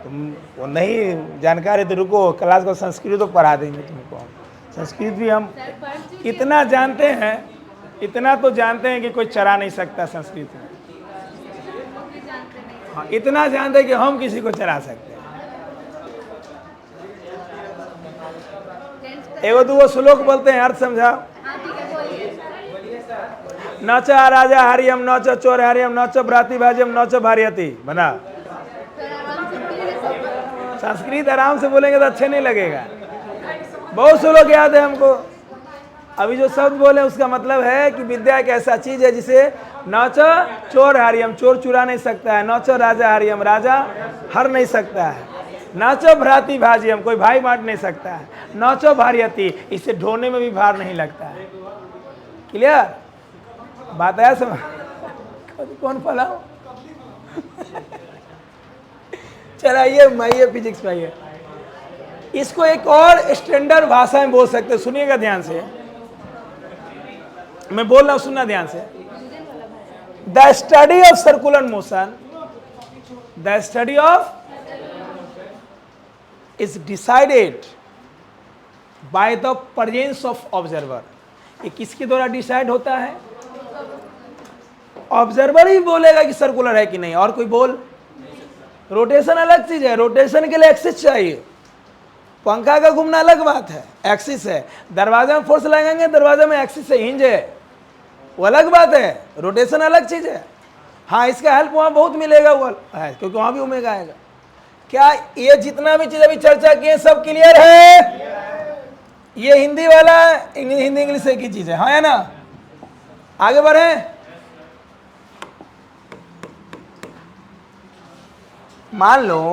A: तुम वो नहीं जानकारी तो रुको, क्लास को संस्कृत तो पढ़ा देंगे तुमको। संस्कृत भी हम इतना जानते हैं, इतना तो जानते हैं कि कोई चरा नहीं सकता संस्कृत में। हाँ, इतना जानते हैं कि हम किसी को चरा सकते हैं। एगो दूगो श्लोक बोलते हैं, अर्थ समझाओ। न च राजा हरियम, न च चोर हरियम, न च भ्राति भाजयम, न च भार्यति। बना संस्कृत आराम से बोलेंगे तो अच्छे नहीं लगेगा। बहुत श्लोक याद है हमको। अभी जो शब्द बोले उसका मतलब है कि विद्या एक ऐसा चीज है जिसे न च चोर हरियम, चोर चुरा नहीं सकता है। न च राजा हरियम, राजा हर नहीं सकता है। न च भ्राति भाजयम, कोई भाई बांट नहीं सकता है। न च भार्यति, इसे ढोने में भी भार नहीं लगता है। क्लियर बात है? समझ कौन फलाओ? चल आइए आइए फिजिक्स में आइए। इसको एक और स्टैंडर्ड भाषा में बोल सकते, सुनिएगा ध्यान से, मैं बोल रहा हूं, सुनना ध्यान से। The study of circular motion, the study of is decided by the presence of observer. ये किसके द्वारा डिसाइड होता है? ऑब्जर्वर ही बोलेगा कि सर्कुलर है कि नहीं, और कोई बोल। रोटेशन अलग चीज है, रोटेशन के लिए एक्सिस चाहिए। पंखा का घूमना अलग बात है, एक्सिस है। दरवाजा में फोर्स लगाएंगे, दरवाजा में एक्सिस है, हिंज है, वो अलग बात है। रोटेशन अलग चीज है। हाँ, इसका हेल्प वहां बहुत मिलेगा, वो है क्योंकि वहां भी ओमेगा आएगा। क्या ये जितना भी चीज अभी चर्चा किए सब क्लियर है? ये हिंदी वाला हिंदी इंग्लिश एक ही चीज है, हाँ है ना? आगे बढ़े। मान लो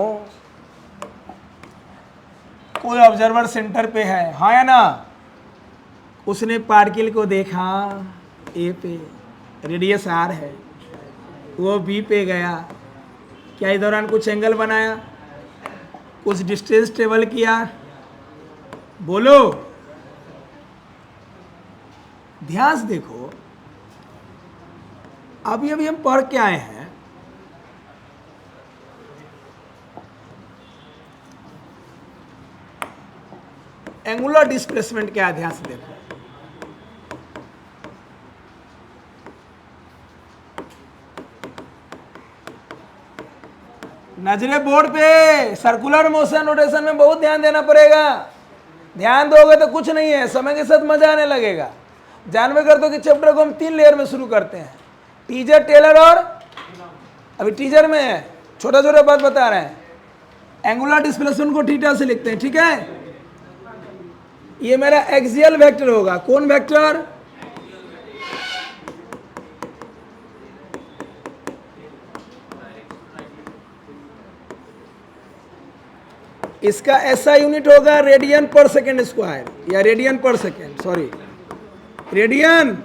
A: कोई ऑब्जर्वर सेंटर पे है, हाँ या ना? उसने पार्टिकल को देखा ए पे, रेडियस आर है, वो बी पे गया। क्या इस दौरान कुछ एंगल बनाया, कुछ डिस्टेंस ट्रेवल किया? बोलो, ध्यान से देखो। अभी अभी हम पढ़ के आए हैं, एंगुलर डिस्प्लेसमेंट क्या है, ध्यान से देखो। नजरे बोर्ड पे। सर्कुलर मोशन रोटेशन में बहुत ध्यान देना पड़ेगा। ध्यान दोगे तो कुछ नहीं है, समय के साथ मजा आने लगेगा। जानवे कर दो कि चैप्टर को हम 3 लेयर में शुरू करते हैं, टीजर, टेलर और अभी टीजर में है। छोटा छोटा बात बता रहे हैं। एंगुलर डिस्प्लेसमेंट को थीटा से लिखते हैं, ठीक है? ये मेरा एक्सियल वेक्टर होगा। कौन वेक्टर? इसका ऐसा यूनिट होगा रेडियन पर सेकेंड स्क्वायर, या रेडियन पर सेकेंड, सॉरी रेडियन।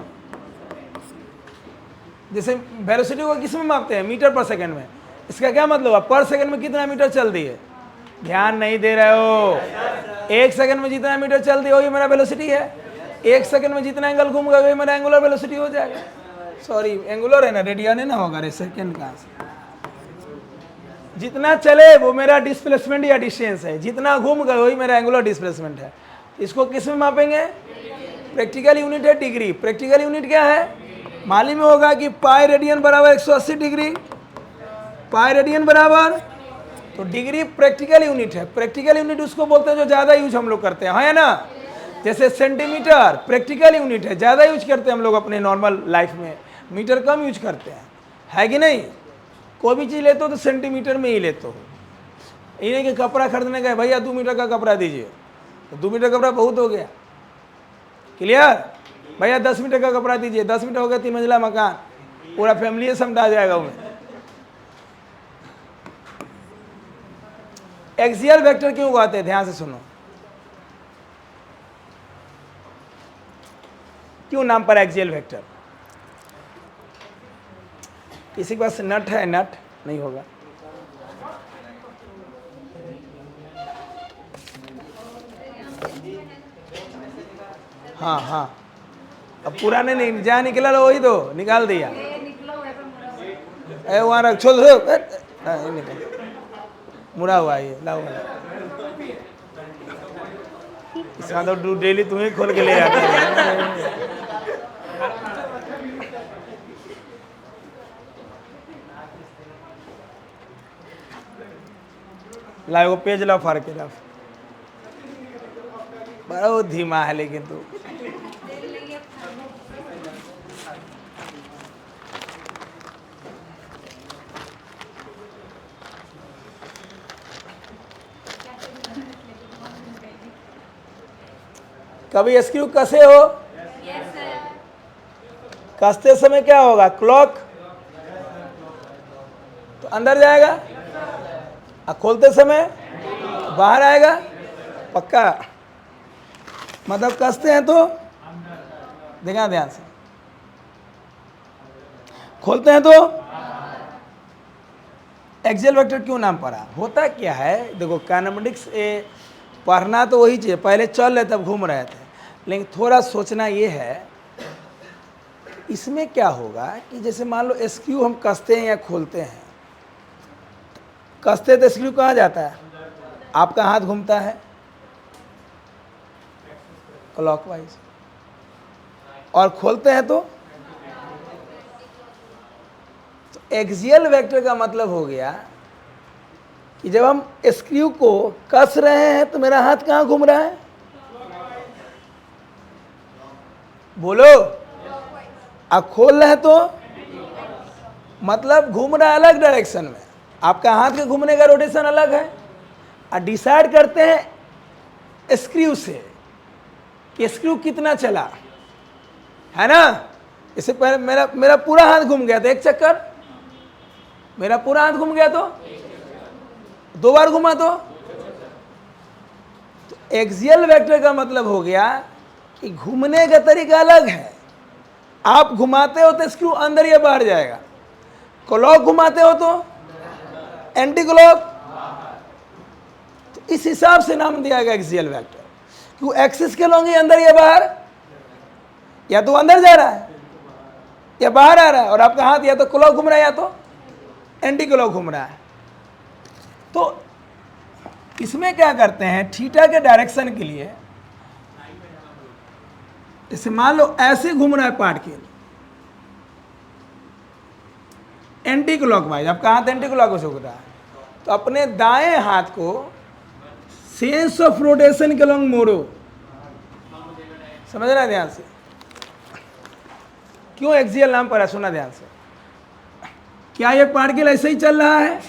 A: जैसे वेलोसिटी को किस में मापते हैं? मीटर पर सेकेंड में। इसका क्या मतलब है? पर सेकेंड में कितना मीटर चल रही है? ध्यान नहीं दे रहे हो। 1 सेकंड में जितना मीटर चल रही है वही मेरा वेलोसिटी है। 1 सेकंड में जितना एंगल घूमेगा वही मेरा एंगुलर वेलोसिटी हो जाएगा। सॉरी, एंगुलर है ना, रेडियन है ना, होगा रे सेकंड कहाँ से? जितना चले वो मेरा डिस्प्लेसमेंट या डिस्टेंस है, जितना घूम गए वही मेरा एंगुलर डिस्प्लेसमेंट है। इसको किस में मापेंगे? प्रैक्टिकल यूनिट है डिग्री। प्रैक्टिकल यूनिट क्या है? मालूम में होगा कि पाई रेडियन बराबर 180 डिग्री। पाई रेडियन बराबर, तो डिग्री प्रैक्टिकल यूनिट है। प्रैक्टिकल यूनिट उसको बोलते हैं जो ज़्यादा यूज हम लोग करते हैं, हाँ या ना? जैसे सेंटीमीटर प्रैक्टिकल यूनिट है, ज़्यादा यूज करते हैं हम लोग अपने नॉर्मल लाइफ में। मीटर कम यूज करते हैं, है कि नहीं? कोई भी चीज़ लेते हो तो सेंटीमीटर में ही लेते हो। ये नहीं कि कपड़ा खरीदने गए, भैया 2 मीटर का कपड़ा दीजिए, तो 2 मीटर कपड़ा बहुत हो गया। क्लियर? भैया 10 मीटर का कपड़ा दीजिए, 10 मीटर हो गया 3 मंजिला मकान, पूरा फैमिली समझा जाएगा उनमें। एक्सियल वेक्टर क्यों उगाते हैं? ध्यान से सुनो। क्यों नाम पर एक्सियल वेक्टर? किसी के पास नट है? नट नहीं होगा। हाँ हाँ, अब पुराने नहीं, जहाँ निकला लो वही तो निकाल दिया। वहाँ रख, छोड़ दो। निकल मुड़ा हुआ है ये, लाओ वाला। इसका तो डेली तुम्हें खोल के ले आते हैं। लाओ वो पेज लाओ फाड़ के लाओ। बहुत धीमा है लेकिन तू। कभी स्क्रू कसे हो? कसते समय क्या होगा? क्लॉक तो अंदर जाएगा और खोलते समय बाहर आएगा। पक्का? मतलब कसते हैं तो देखना ध्यान से, खोलते हैं तो एक्सियल वेक्टर क्यों नाम पड़ा? होता क्या है, देखो काइनेमेटिक्स पढ़ना तो वही चीज़, पहले चल रहे तब घूम रहे थे, लेकिन थोड़ा सोचना ये है इसमें क्या होगा कि जैसे मान लो स्क्रू हम कसते हैं या खोलते हैं, कसते तो स्क्रू कहाँ जाता है? आपका हाथ घूमता है क्लॉकवाइज, और खोलते हैं तो एक्सियल वेक्टर का मतलब हो गया कि जब हम स्क्रू को कस रहे हैं तो मेरा हाथ कहाँ घूम रहा है? बोलो। आप खोल रहे हैं तो मतलब घूम रहा है अलग डायरेक्शन में, आपका हाथ के घूमने का रोटेशन अलग है। और डिसाइड करते हैं स्क्रू से कि स्क्रू कितना चला, है ना? इससे पहले मेरा पूरा हाथ घूम गया था, एक चक्कर मेरा पूरा हाथ घूम गया तो 2 बार घुमा तो एक्सियल वेक्टर का मतलब हो गया कि घूमने का तरीका अलग है। आप घुमाते हो तो स्क्रू अंदर या बाहर जाएगा, क्लॉक घुमाते हो तो एंटी क्लॉक। तो इस हिसाब से नाम दिया गया एक्सियल वेक्टर। क्यों एक्सिस के लॉन्ग अंदर या बाहर, या तो अंदर जा रहा है या बाहर आ रहा है, और आपका हाथ या तो क्लॉक घूम रहा है या तो एंटी क्लॉक घूम रहा है। तो इसमें क्या करते हैं, थीटा के डायरेक्शन के लिए जैसे मान लो ऐसे घूम रहा है पार्ट के एंटी क्लॉकवाइज, आपका हाथ एंटी क्लॉकवाइज घूम रहा है, तो अपने दाएं हाथ को सेंस ऑफ रोटेशन के लॉन्ग मोड़ो। समझ रहा है ध्यान से? क्यों एक्सियल नाम पड़ा, सुना ध्यान से। क्या ये पार्टिकल ऐसे ही चल रहा है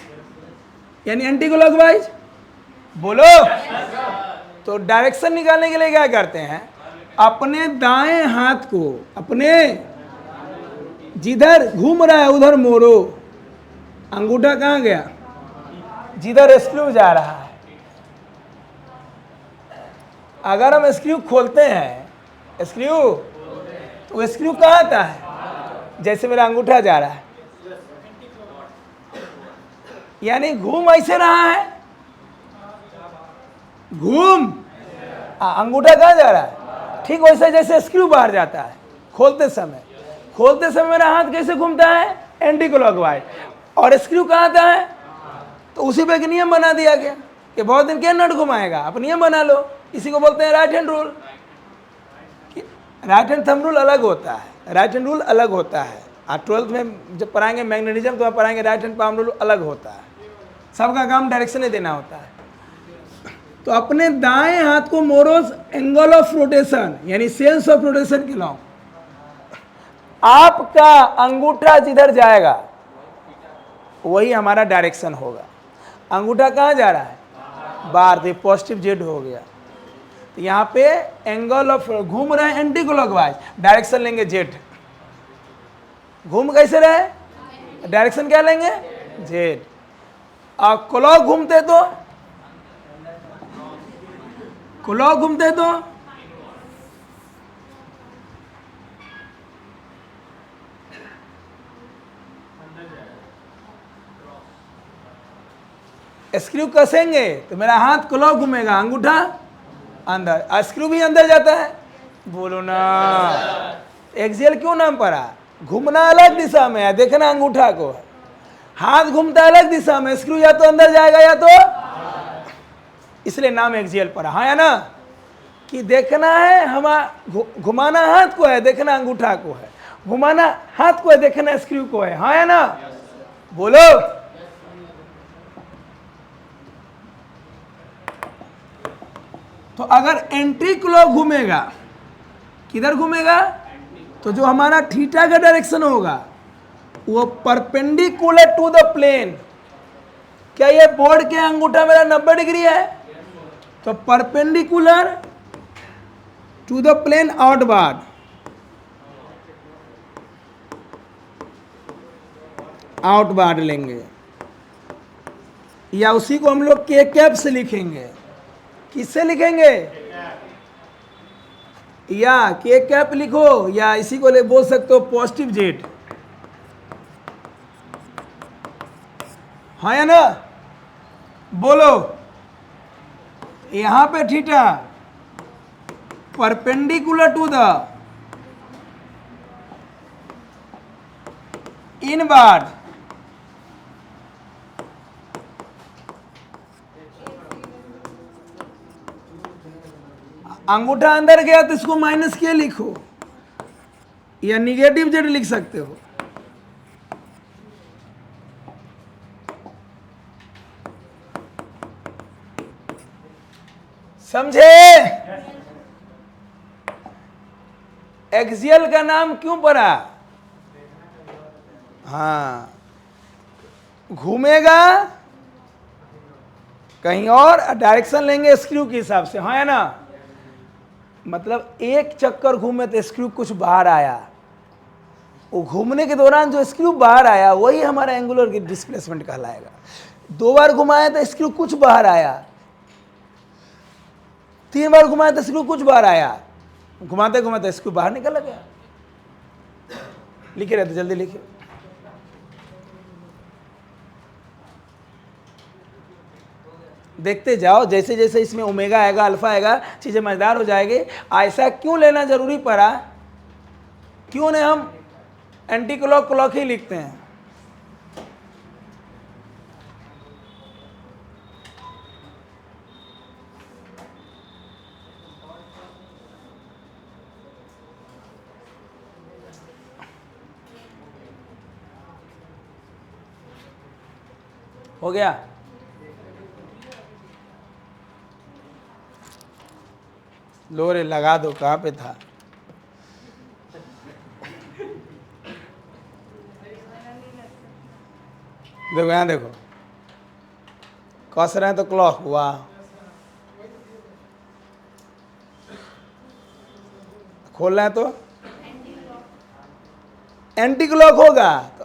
A: यानी एंटी क्लॉकवाइज? बोलो। तो डायरेक्शन निकालने के लिए क्या करते हैं, अपने दाएं हाथ को अपने जिधर घूम रहा है उधर मोड़ो। अंगूठा कहाँ गया? जिधर स्क्रू जा रहा है। अगर हम स्क्रू खोलते हैं स्क्रू, तो स्क्रू कहाँ आता है? जैसे मेरा अंगूठा जा रहा है, यानी घूम ऐसे रहा है, घूम अंगूठा कहाँ जा रहा है? ठीक वैसे जैसे स्क्रू बाहर जाता है खोलते समय मेरा हाथ कैसे घूमता है? Anti clockwise. और स्क्रू कहाँ आता है? तो उसी पे एक नियम बना दिया गया कि बहुत दिन क्या नट घुमाएगा, आप नियम बना लो। इसी को बोलते हैं right hand rule. Right hand thumb rule अलग होता है, राइट हैंड रूल अलग होता है। आप 12th में जब पढ़ाएंगे मैग्नेटिज्म तो आप पढ़ाएंगे राइट हैंड पाम रूल अलग होता है। सबका काम डायरेक्शन ही देना होता है। तो अपने दाएं हाथ को मोड़ो एंगल ऑफ रोटेशन यानी सेंस ऑफ रोटेशन के लॉन्ग। आपका अंगूठा जिधर जाएगा वही हमारा डायरेक्शन होगा। अंगूठा कहाँ जा रहा है? बाहर, तो पॉजिटिव जेड हो गया। तो यहाँ पे एंगल ऑफ घूम रहे हैं एंटी क्लॉकवाइज, डायरेक्शन लेंगे जेड। घूम कैसे रहे? डायरेक्शन क्या लेंगे? जेड। और क्लॉक घूमते तो स्क्रू कसेंगे तो मेरा हाथ क्लॉक घूमेगा, अंगूठा अंदर, स्क्रू भी अंदर जाता है। बोलो ना। एक्सियल क्यों नाम पड़ा? घूमना अलग दिशा में है, देखना अंगूठा को। हाथ घूमता है अलग दिशा में, स्क्रू या तो अंदर जाएगा या तो, इसलिए नाम एक्सियल पड़ा। हाँ या ना, कि देखना है हम, घुमाना हाथ को है, देखना अंगूठा को है, घुमाना हाथ को है, देखना स्क्रू को है। हाँ या ना, बोलो। तो अगर एंटीक्लॉक घूमेगा, किधर घूमेगा, तो जो हमारा थीटा का डायरेक्शन होगा वो परपेंडिकुलर टू द प्लेन। क्या ये बोर्ड के अंगूठा मेरा 90 डिग्री है, तो perpendicular to the plane outward, outward लेंगे, या उसी को हम लोग के कैप से लिखेंगे। किससे लिखेंगे, या के कैप लिखो, या इसी को बोल सकते हो पॉजिटिव जेड। हाँ या ना, बोलो। यहां पे theta perpendicular to the inward, अंगूठा अंदर गया तो इसको माइनस के लिखो, या निगेटिव जेड लिख सकते हो। समझे? एक्सियल का नाम क्यों पड़ा? हाँ, घूमेगा कहीं और, डायरेक्शन लेंगे स्क्रू के हिसाब से। हाँ है ना, मतलब एक चक्कर घूमे तो स्क्रू कुछ बाहर आया, वो घूमने के दौरान जो स्क्रू बाहर आया वही हमारा एंगुलर डिस्प्लेसमेंट कहलाएगा। 2 बार घुमाया तो स्क्रू कुछ बाहर आया, 3 बार घुमाया तो स्क्रू कुछ बाहर आया, घुमाते घुमाते स्क्रू बाहर निकल गया। लिखे रहते, जल्दी लिखे। देखते जाओ, जैसे जैसे इसमें ओमेगा आएगा, अल्फा आएगा, चीजें मजेदार हो जाएगी। ऐसा क्यों लेना जरूरी पड़ा, क्यों नहीं हम एंटी क्लॉक क्लॉक ही लिखते हैं? हो गया? लोरे लगा दो, कहाँ पे था? देखो यहाँ देखो, कस रहे हैं तो क्लॉक हुआ, खोल रहे हैं तो एंटी क्लॉक होगा, तो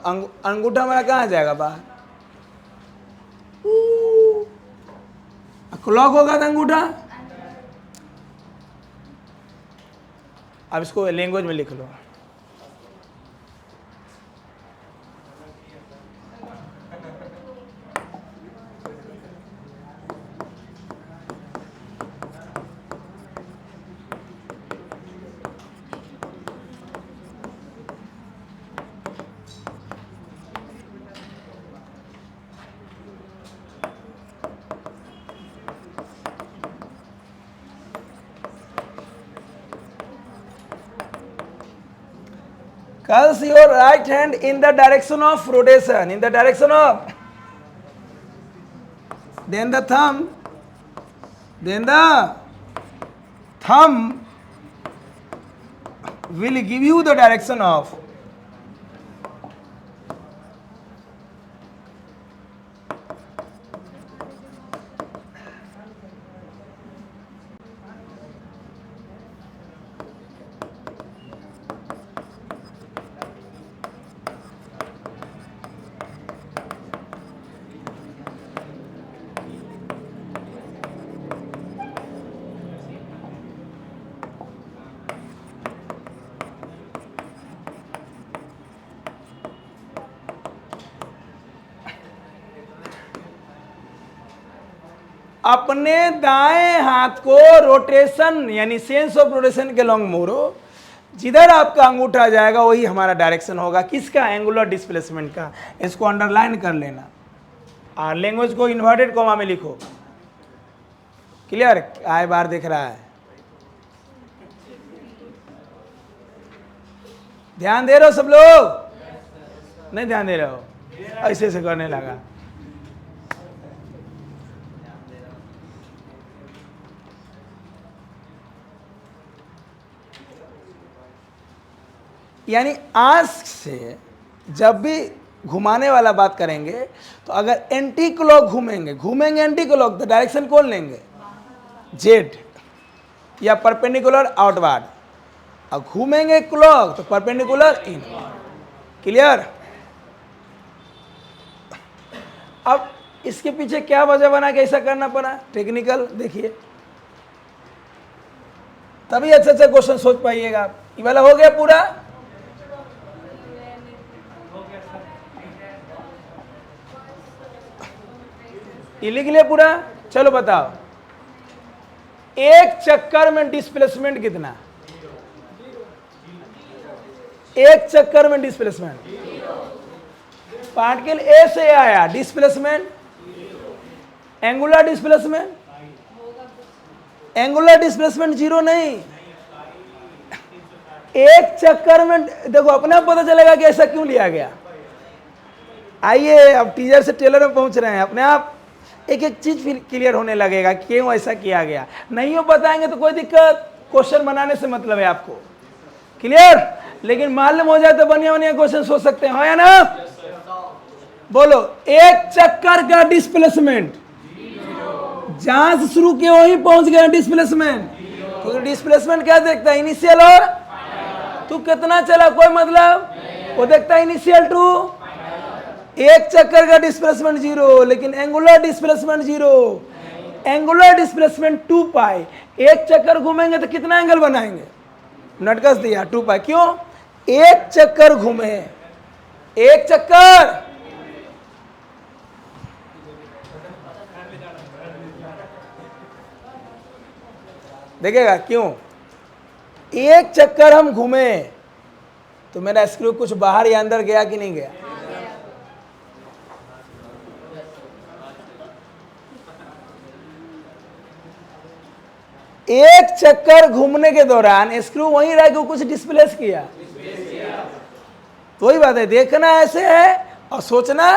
A: अंगूठा मेरा कहाँ जाएगा बाहर, क्लॉक होगा तो अंगूठा। अब इसको लैंग्वेज में लिख लो। Curls your right hand in the direction of rotation, in the direction of, then the thumb will give you the direction of. अपने दाएं हाथ को रोटेशन यानी सेंस ऑफ रोटेशन के लॉन्ग मोड़ो, जिधर आपका अंगूठा जाएगा वही हमारा डायरेक्शन होगा। किसका? एंगुलर डिस्प्लेसमेंट का। इसको अंडरलाइन कर लेना और लैंग्वेज को इन्वर्टेड कॉमा में लिखो। क्लियर? आए बार दिख रहा है? ध्यान दे रहे हो सब लोग? नहीं ध्यान दे रहे हो? ऐसे ऐसे करने लगा। यानी आज से जब भी घुमाने वाला बात करेंगे तो अगर एंटी क्लॉक घूमेंगे एंटी क्लॉक तो डायरेक्शन कौन लेंगे? जेड या परपेंडिकुलर आउटवर्ड, और घूमेंगे क्लॉक तो परपेंडिकुलर इन। क्लियर? अब इसके पीछे क्या वजह बना कि ऐसा करना पड़ा? टेक्निकल देखिए, तभी अच्छा अच्छा क्वेश्चन सोच पाइएगा। ये वाला हो गया पूरा। ये लिख लिया पूरा। चलो बताओ, एक चक्कर में डिस्प्लेसमेंट कितना? एक चक्कर में डिस्प्लेसमेंट, पार्टिकल ए से आया, displacement angular displacement, angular displacement zero नहीं। एक चक्कर में देखो, अपने आप पता चलेगा कि ऐसा क्यों लिया गया। आइए अब टीचर से टेलर में पहुंच रहे हैं, अपने आप एक एक चीज क्लियर होने लगेगा क्यों ऐसा किया गया। नहीं हो बताएंगे तो कोई दिक्कत, क्वेश्चन बनाने से मतलब है आपको। क्लियर? लेकिन मालूम हो जाए तो बढ़िया बढ़िया क्वेश्चन सोच सकते हैं, हो या ना? बोलो, एक चक्कर का डिस्प्लेसमेंट, जहां से शुरू किया वहीं पहुंच गया डिस्प्लेसमेंट। क्योंकि डिस्प्लेसमेंट क्या देखता है? इनिशियल और तू कितना चला, कोई मतलब वो देखता है इनिशियल टू। एक चक्कर का डिस्प्लेसमेंट जीरो, लेकिन angular displacement zero. Angular displacement 2 पाई। एक चक्कर घूमेंगे तो कितना एंगल बनाएंगे? नटकस दिया 2 पाई। क्यों? एक चक्कर घूमे, एक चक्कर। देखिएगा क्यों? एक चक्कर हम घूमे तो मेरा स्क्रू कुछ बाहर या अंदर गया कि नहीं गया? एक चक्कर घूमने के दौरान स्क्रू वहीं रह के कुछ डिस्प्लेस किया। तो वही बात है, देखना ऐसे है और सोचना,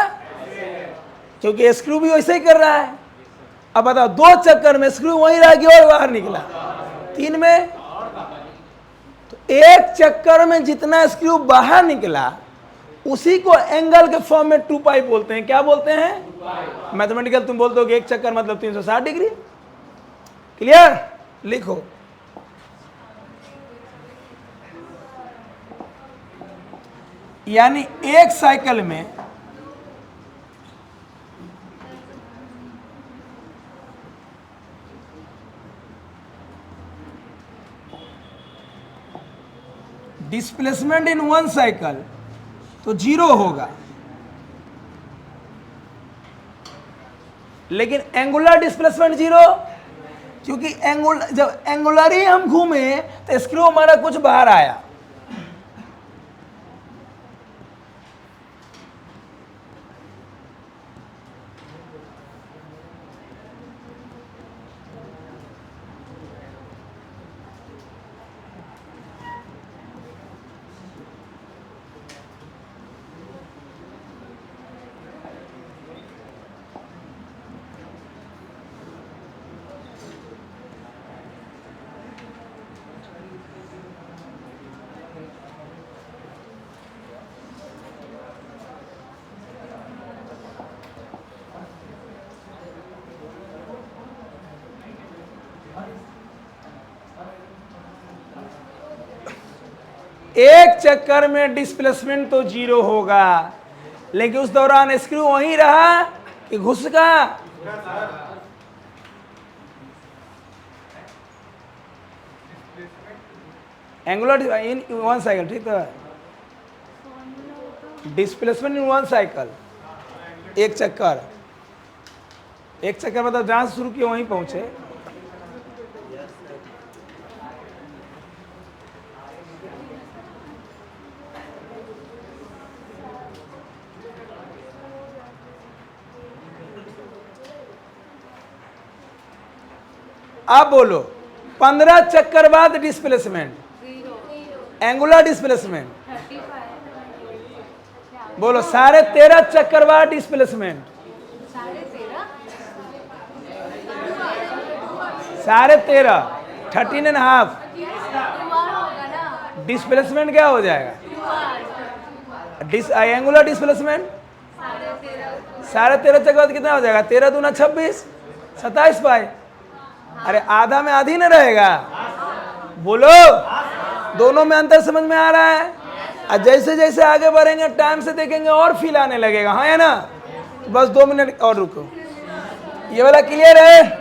A: क्योंकि स्क्रू भी वैसे ही कर रहा है। अब बताओ, 2 चक्कर में स्क्रू वहीं रह गया और बाहर निकला, 3 में तो एक चक्कर में जितना स्क्रू बाहर निकला उसी को एंगल के फॉर्म में 2 पाई बोलते हैं। क्या बोलते हैं? मैथमेटिकल तुम बोलते हो कि एक चक्कर मतलब 360 डिग्री। क्लियर? लिखो, यानी एक साइकिल में डिस्प्लेसमेंट इन 1 साइकिल तो 0 होगा, लेकिन एंगुलर डिस्प्लेसमेंट 0, क्योंकि जब एंगुलर ही हम घूमे तो स्क्रू हमारा कुछ बाहर आया। एक चक्कर में डिस्प्लेसमेंट तो 0 होगा, लेकिन उस दौरान स्क्रू वहीं रहा कि घुस गया? एंगुलर इन 1 साइकिल, ठीक है। डिस्प्लेसमेंट इन 1 साइकिल, एक चक्कर, एक चक्कर मतलब जहां से शुरू किया वहीं पहुंचे। आप बोलो 15 चक्कर बाद डिस्प्लेसमेंट, एंगुलर डिस्प्लेसमेंट बोलो 13.5 चक्कर बाद डिस्प्लेसमेंट, 13.5 13.5 डिस्प्लेसमेंट क्या हो जाएगा? एंगुलर डिस्प्लेसमेंट 13.5 चक्कर बाद कितना हो जाएगा? 13 दूना 26, 27 पाई। अरे आधा में आधी ना रहेगा, बोलो दोनों में अंतर समझ में आ रहा है? और जैसे जैसे आगे बढ़ेंगे टाइम से देखेंगे और फील आने लगेगा, हाँ है ना? तो बस 2 मिनट और रुको, ये वाला क्लियर है?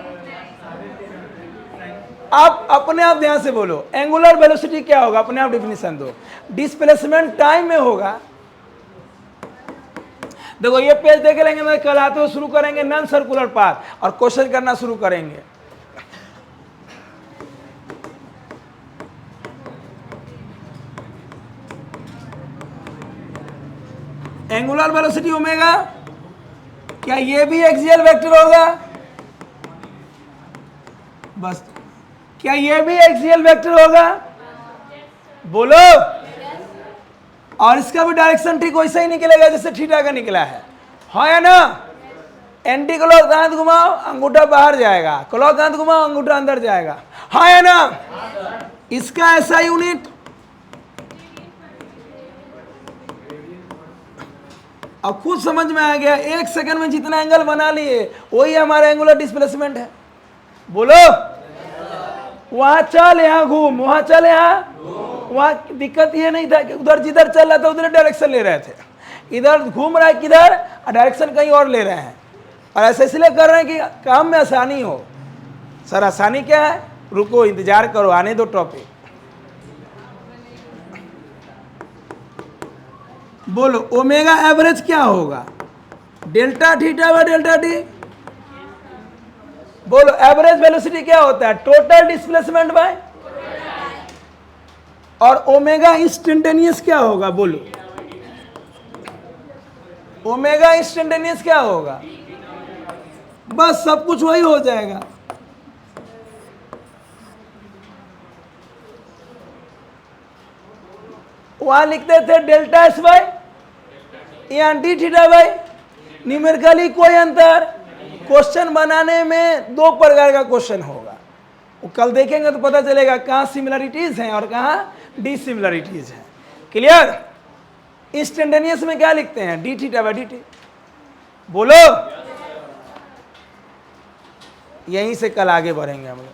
A: आप अपने आप ध्यान से बोलो, एंगुलर वेलोसिटी क्या होगा? अपने आप डिफिनेशन दो। डिस्प्लेसमेंट टाइम में होगा। देखो ये पेज देख लेंगे, मैं कल आते हुए शुरू करेंगे नॉन सर्कुलर पाथ और क्वेश्चन करना शुरू करेंगे। एंगुलर वेलोसिटी ओमेगा, क्या ये भी एक्सियल वेक्टर होगा? बस, क्या ये भी एक्सियल वेक्टर होगा? बोलो। और इसका भी डायरेक्शन ठीक वैसा ही निकलेगा जैसे थीटा का निकला है, हाँ या ना? एंटी क्लॉक हाथ घुमाओ अंगूठा बाहर जाएगा, क्लॉक हाथ घुमाओ अंगूठा अंदर जाएगा, हाँ या ना? इसका ऐसा यूनिट, अब खुद समझ में आ गया, 1 सेकंड में जितना एंगल बना लिए वही हमारा एंगुलर डिस्प्लेसमेंट है। बोलो, वहां चल यहाँ घूम, वहां चल यहाँ, वहां दिक्कत ये नहीं था कि उधर जिधर चल रहा था उधर डायरेक्शन ले रहे थे, इधर घूम रहा है किधर, डायरेक्शन कहीं और ले रहे हैं। और ऐसे इसलिए कर रहे हैं कि काम में आसानी हो। सर आसानी क्या है? रुको इंतजार करो, आने दो टॉपिक। बोलो ओमेगा एवरेज क्या होगा? Delta theta by delta T. बोलो एवरेज वेलोसिटी क्या होता है? टोटल डिस्प्लेसमेंट बाय, और ओमेगा इंस्टेंटेनियस क्या होगा? बोलो ओमेगा इंस्टेंटेनियस क्या होगा? बस सब कुछ वही हो जाएगा। वहां लिखते थे डेल्टा एस बाय, यहाँ डी थीटा बाय, न्यूमेरिकली कोई अंतर। क्वेश्चन बनाने में 2 प्रकार का क्वेश्चन होगा, वो कल देखेंगे तो पता चलेगा कहाँ सिमिलरिटीज हैं और कहाँ डिसिमिलरिटीज हैं। क्लियर? इंस्टेंटेनियस में क्या लिखते हैं? D theta by D T. बोलो, यहीं से कल आगे बढ़ेंगे हम लोग।